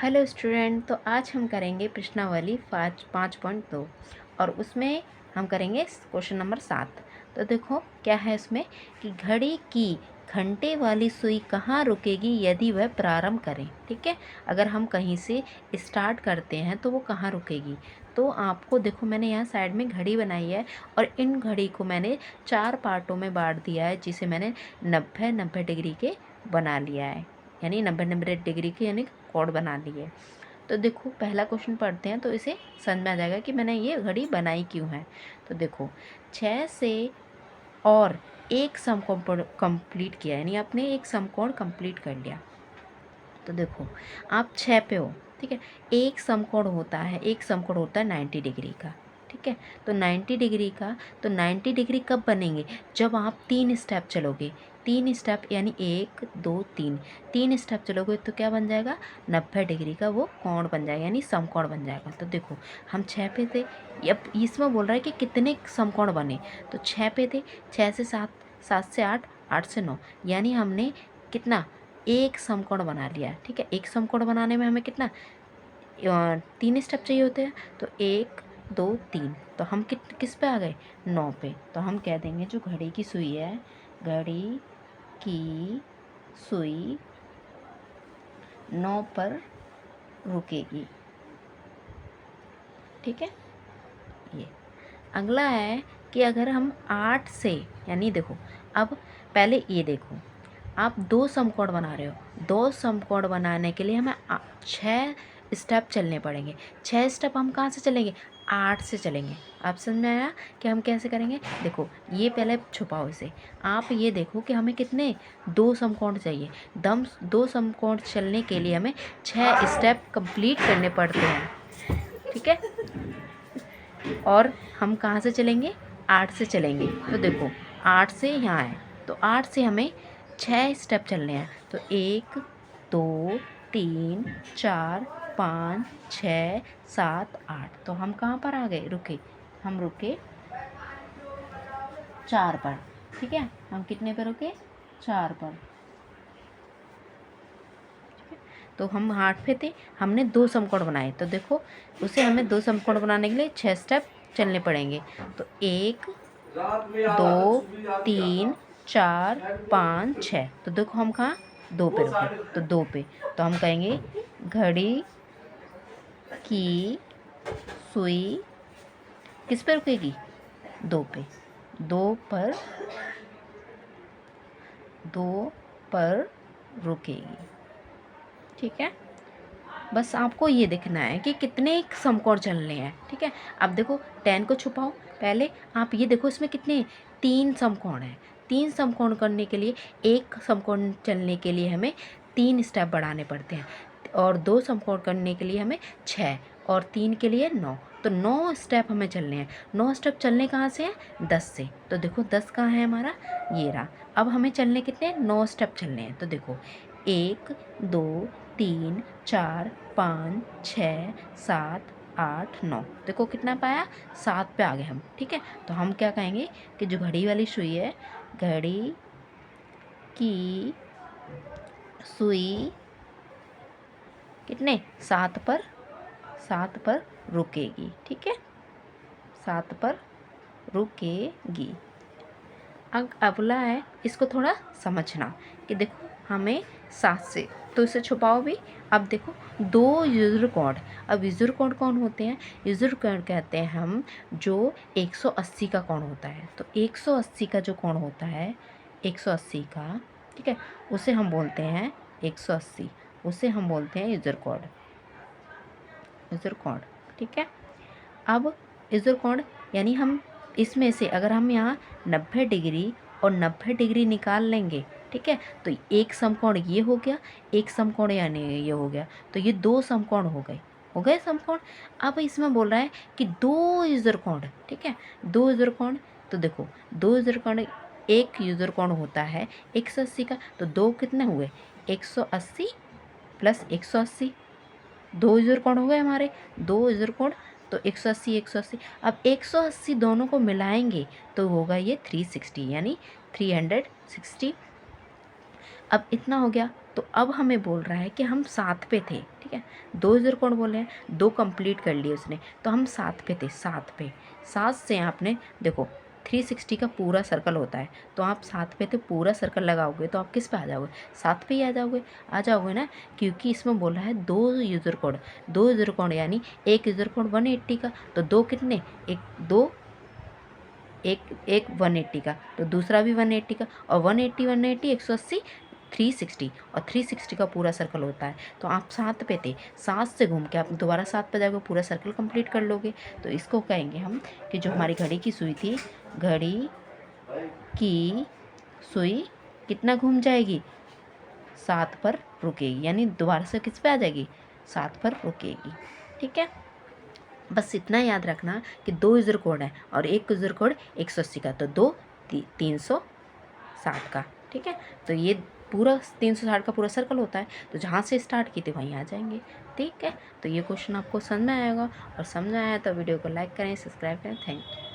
Hello student, तो आज हम करेंगे प्रश्नावली 5.2 और उसमें हम करेंगे क्वेश्चन नंबर 7। तो देखो क्या है इसमें कि घड़ी की घंटे वाली सुई कहाँ रुकेगी यदि वह प्रारंभ करें। ठीक है, अगर हम कहीं से स्टार्ट करते हैं तो वो कहाँ रुकेगी। तो आपको देखो मैंने यहाँ साइड में घड़ी बनाई है और इन घड़ी को मैंने 4 पार्टों में बांट दिया है, जिसे मैंने 90 डिग्री के बना लिया है, यानी 90 डिग्री के यानी कोड बना लिए। तो देखो पहला क्वेश्चन पढ़ते हैं तो इसे समझ में आ जाएगा कि मैंने ये घड़ी बनाई क्यों है। तो देखो 6 से और एक समकोण कंप्लीट किया, यानी आपने एक समकोण कंप्लीट कर लिया। तो देखो आप 6 पे हो, ठीक है। एक समकोण होता है 90 डिग्री का, ठीक है। तो 90 डिग्री का, तो 90 डिग्री कब बनेंगे, जब आप 3 स्टेप चलोगे। 3 स्टेप यानी 1 2 3, 3 स्टेप चलोगे तो क्या बन जाएगा, 90 डिग्री का वो कोण बन जाएगा, यानी समकोण बन जाएगा। तो देखो हम 6 पे थे, अब इसमें बोल रहा है कि कितने समकोण बने। तो 6 पे थे, 6 से 7, 7 से 8, 8 से 9, यानी हमने कितना, एक समकोण बना लिया। ठीक है, एक समकोण बनाने में हमें कितना 3 स्टेप चाहिए होते हैं। तो 1 2 3, तो हम किस पे आ गए, 9 पे। तो हम कह देंगे जो घड़ी की सुई है, घड़ी की सुई 9 पर रुकेगी। ठीक है, ये अगला है कि अगर हम 8 से, यानी देखो अब पहले ये देखो आप 2 समकोण बना रहे हो। 2 समकोण बनाने के लिए हमें 6 स्टेप चलने पड़ेंगे। 6 स्टेप हम कहाँ से चलेंगे, 8 से चलेंगे। आप समझ में आया कि हम कैसे करेंगे। देखो ये पहले छुपाओ इसे, आप ये देखो कि हमें कितने 2 समकोण चाहिए। 2 समकोण चलने के लिए हमें 6 स्टेप कंप्लीट करने पड़ते हैं। ठीक है, और हम कहाँ से चलेंगे, 8 से चलेंगे। तो देखो 8 से यहाँ है, तो 8 से हमें 6 स्टेप चलने हैं। तो 1 2 3 4 5 6 7 8, तो हम कहाँ पर आ गए, रुके, हम रुके 4 पर। ठीक है, हम कितने पर रुके, 4 पर। तो हम 8 पे थे, हमने 2 समकोण बनाए। तो देखो उसे हमें 2 समकोण बनाने के लिए 6 स्टेप चलने पड़ेंगे। तो 1 2 3 4 5 6, तो देखो हम कहाँ 2 पे रुके, तो 2 पे। तो हम कहेंगे घड़ी की सुई किस पे रुकेगी, 2 पे। 2 पर, 2 पर रुकेगी। ठीक है, बस आपको ये देखना है कि कितने समकोण चलने हैं। ठीक है, अब देखो 10 को छुपाओ, पहले आप ये देखो इसमें कितने 3 समकोण हैं। 3 समकोण करने के लिए, एक समकोण चलने के लिए हमें 3 स्टेप बढ़ाने पड़ते हैं, और 2 समकोण करने के लिए हमें 6 और 3 के लिए 9। तो 9 स्टेप हमें चलने हैं। 9 स्टेप चलने कहाँ से हैं, 10 से। तो देखो 10 कहाँ है हमारा, ये रहा। अब हमें चलने कितने, 9 स्टेप चलने हैं। तो देखो 1 2 3 4 5 6 7 8 9, देखो कितना पाया, 7 पे आ गए हम। ठीक है, तो हम क्या कहेंगे कि जो घड़ी वाली सुई है, घड़ी की सुई कितने, 7 पर रुकेगी। ठीक है, 7 पर रुकेगी। अगला है, इसको थोड़ा समझना कि देखो हमें 7 से, तो इसे छुपाओ भी। अब देखो 2 युजुर कोण, अब युजुर कोण कौन होते हैं, युजुर कोण कहते हैं हम जो 180 का कोण होता है। तो 180 का जो कोण होता है, 180 का, ठीक है, उसे हम बोलते हैं 180, उसे हम बोलते हैं युजुर कोण, युजुर कोण। ठीक है, अब युजुर कोण यानी हम इसमें से अगर हम यहाँ 90 डिग्री और 90 डिग्री निकाल लेंगे, ठीक है, तो एक समकोण ये हो गया, एक समकोण यानी ये हो गया, तो ये 2 समकोण हो गए समकोण। अब इसमें बोल रहा है कि 2 युजुर कोण, ठीक है, 2 युजुर कोण। तो देखो 2 युजुर कोण, एक युजुर कोण होता है 180 का, तो 2 कितने हुए, 180 प्लस 180, 2 युजुर कोण हो गए हमारे, 2 युजुर कोण। तो 180 180, अब 180 दोनों को मिलाएंगे तो होगा ये 360, यानी 360। अब इतना हो गया, तो अब हमें बोल रहा है कि हम 7 पे थे, ठीक है। ठीक है। 2 यूज़र कोड बोले हैं, 2 कंप्लीट कर लिए उसने, तो हम 7 पे थे, 7 पे। 7 से आपने देखो 360 का पूरा सर्कल होता है, तो आप 7 पे थे, पूरा सर्कल लगाओगे तो आप किस पे आ जाओगे? 7 पे ही आ जाओगे ना, क्योंकि इसमें बोला है 2 यूज़र कोड। 2 यूज़र कोड यानी एक यूज़र कोड 180 का, तो 2 कितने? एक 180 का, तो दूसरा भी 180 का, और 180 180 180 360, और 360 का पूरा सर्कल होता है। तो आप 7 पे थे, 7 से घूम के आप दोबारा 7 पे जाओगे, पूरा सर्कल कंप्लीट कर लोगे। तो इसको कहेंगे हम कि जो हमारी घड़ी की सुई थी, घड़ी की सुई कितना घूम जाएगी? 7 पर रुकेगी, यानी दोबारा से किस पे आ जाएगी? 7 पर रुकेगी। ठीक है, बस इतना याद रखना कि 2 यूज़र कोड है और एक यूज़र कोड 180 का, तो 2 360 का। ठीक है, तो ये पूरा 360 का पूरा सर्कल होता है, तो जहाँ से स्टार्ट किए थे वहीं आ जाएंगे। ठीक है, तो ये क्वेश्चन आपको समझ में आएगा, और समझ में आया तो वीडियो को लाइक करें, सब्सक्राइब करें। Thank you.